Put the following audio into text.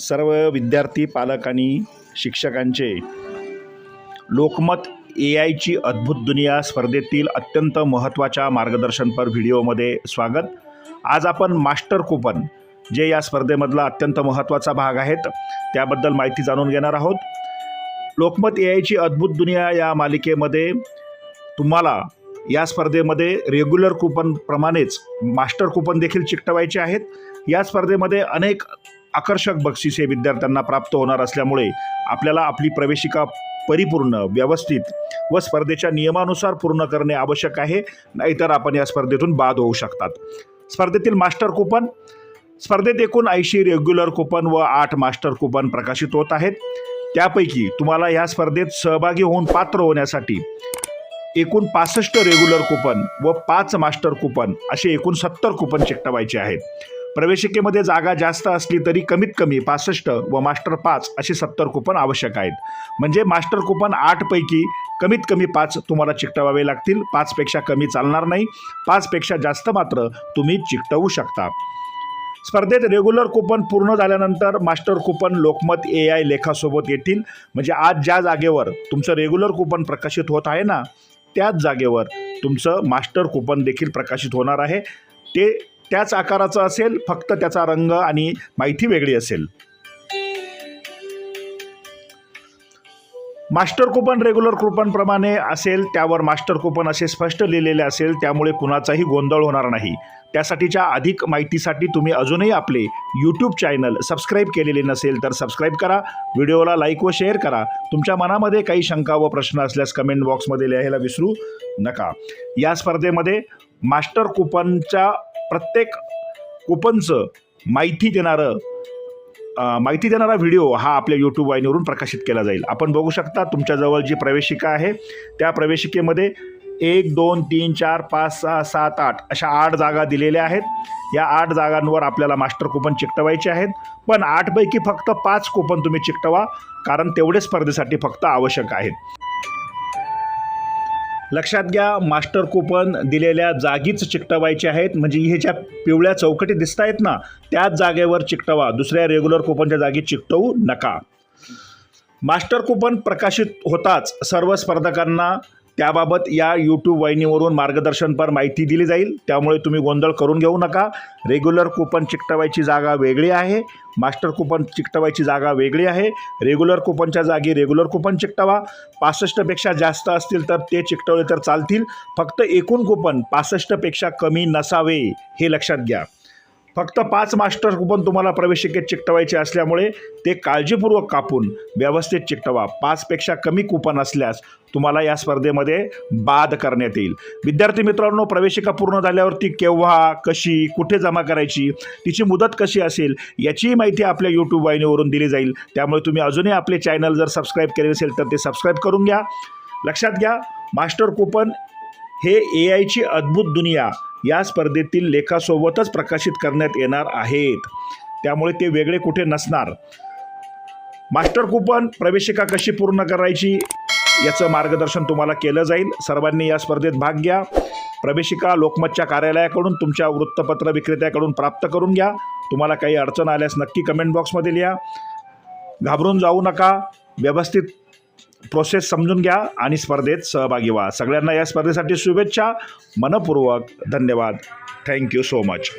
सर्व विद्यार्थी पालक आणि शिक्षकांचे लोकमत AIची अद्भुत दुनिया स्पर्धेतील अत्यंत महत्त्वाच्या मार्गदर्शनपर व्हिडिओमध्ये स्वागत। आज आपण मास्टर कूपन जे या स्पर्धेमधला अत्यंत महत्त्वाचा भाग आहेत त्याबद्दल माहिती जाणून घेणार आहोत। लोकमत AIची अद्भुत दुनिया या मालिकेमध्ये तुम्हाला या स्पर्धेमध्ये रेग्युलर कूपन प्रमाणेच मास्टर कूपन देखील चिकटवायचे आहेत। या स्पर्धेमध्ये अनेक आकर्षक बक्षिसे विद्यार्थ्यांना प्राप्त होणार असल्यामुळे आपल्याला आपली प्रवेशिका परिपूर्ण व्यवस्थित व स्पर्धेच्या नियमानुसार पूर्ण करणे आवश्यक आहे, नाहीतर आपण या स्पर्धेतून बाद होऊ शकतात। स्पर्धेतील मास्टर कूपन स्पर्धेत एकूण 80 रेग्युलर कूपन व 8 मास्टर कूपन प्रकाशित होत आहेत। त्यापैकी तुम्हाला या स्पर्धेत सहभागी होऊन पात्र होण्यासाठी एकूण 65 रेग्युलर कूपन व 5 मास्टर कूपन असे एकूण 70 कूपन चिकटवायचे आहेत। प्रवेशिकेमध्ये जागा जास्त असली तरी कमीत कमी 65 व मास्टर 5 असे 70 कूपन आवश्यक आहेत। म्हणजे मास्टर कूपन 8 पैकी कमीत कमी 5 तुम्हाला चिकटवावे लागतील। 5 पेक्षा कमी चालणार नाही, 5 पेक्षा जास्त मात्र तुम्ही चिकटवू शकता। स्पर्धेत रेग्युलर कूपन पूर्ण झाल्यानंतर मास्टर कूपन लोकमत AI लेखासोबत येतील। म्हणजे आज ज्या जागेवर तुमचं रेग्युलर कूपन प्रकाशित होत आहे ना, त्याच जागेवर तुमचं मास्टर कूपन देखील प्रकाशित होणार आहे। ते त्याच आकाराचं असेल, फक्त त्याचा रंग आणि माहिती वेगळी असेल। मास्टर कूपन रेग्युलर कूपन प्रमाणे असेल, त्यावर मास्टर कूपन असे स्पष्ट लिहिलेले असेल, त्यामुळे कुणाचाही गोंधळ होणार नाही। त्यासाठीच्या अधिक माहितीसाठी तुम्ही अजूनही आपले YouTube चॅनल सबस्क्राईब केलेले नसेल तर सबस्क्राईब करा, व्हिडिओला लाईक व शेअर करा। तुमच्या मनामध्ये काही शंका व प्रश्न असल्यास कमेंट बॉक्समध्ये लिहायला विसरू नका। या स्पर्धेमध्ये मास्टर कूपनच्या प्रत्येक कूपनचं माहिती देणारा व्हिडिओ हा आपल्या YouTube वाहिनीवरून प्रकाशित केला जाईल। आपण बघू शकता तुमच्याजवळ जी प्रवेशिका आहे त्या प्रवेशिकेमध्ये 1 2 3 4 5 6 7 8 अशा 8 जागा दिलेल्या आहेत। या 8 जागांवर आपल्याला मास्टर कूपन चिकटवायचे आहेत, पण 8 पैकी फक्त 5 कूपन तुम्ही चिकटवा, कारण तेवढे स्पर्धेसाठी फक्त आवश्यक आहेत। लक्षात घ्या, मास्टर कूपन दिलेल्या जागीच चिकटवायचे आहेत। म्हणजे हे ज्या पिवळ्या चौकटी दिसत आहेत ना, त्याच जागेवर चिकटवा, दुसऱ्या रेग्युलर कूपनच्या जागी चिकटवू नका। मास्टर कूपन प्रकाशित होताच सर्व स्पर्धकांना त्याबाबत या YouTube वाहिनीवरून मार्गदर्शनपर माहिती दिली जाईल, त्यामुळे तुम्ही गोंधळ करून घेऊ नका। रेग्युलर कूपन चिकटवायची जागा वेगळी आहे, मास्टर कूपन चिकटवायची जागा वेगळी आहे। रेग्युलर कूपनच्या जागी रेग्युलर कूपन चिकटवा। 65 पेक्षा जास्त असतील तर ते चिकटवले तर चालतील, फक्त एकूण कूपन 65 पेक्षा कमी नसावे हे लक्षात घ्या। फक्त 5 मास्टर कूपन तुम्हाला प्रवेशिकेत चिकटवायचे असल्यामुळे ते काळजीपूर्वक कापून व्यवस्थित चिकटवा। 5 पेक्षा कमी कूपन असल्यास तुम्हाला या स्पर्धेमध्ये बाद करण्यात येईल। विद्यार्थी मित्रांनो, प्रवेशिका पूर्ण झाल्यावरती केव्हा, कशी, कुठे जमा करायची, तिची मुदत कशी असेल याचीही माहिती आपल्या YouTube वाहिनीवरून दिली जाईल। त्यामुळे तुम्ही अजूनही आपले चॅनल जर सबस्क्राईब केले नसेल तर ते सबस्क्राईब करून घ्या। लक्षात घ्या, मास्टर कूपन हे AIची अद्भुत दुनिया या स्पर्धेतील लेखासोबतच प्रकाशित करण्यात येणार आहेत, त्यामुळे ते वेगळे कुठे नसणार। मास्टर कूपन प्रवेशिका कशी पूर्ण करायची याचं मार्गदर्शन तुम्हाला केलं जाईल। सर्वांनी या स्पर्धेत भाग घ्या। प्रवेशिका लोकमतच्या कार्यालयाकडून तुमच्या वृत्तपत्र विक्रेत्याकडून प्राप्त करून घ्या। तुम्हाला काही अडचण आल्यास नक्की कमेंट बॉक्समध्ये लिहा। घाबरून जाऊ नका, व्यवस्थित प्रोसेस समजून घ्या आणि स्पर्धेत सहभागी व्हा। सगळ्यांना या स्पर्धेसाठी शुभेच्छा, मनपूर्वक धन्यवाद। Thank you so much.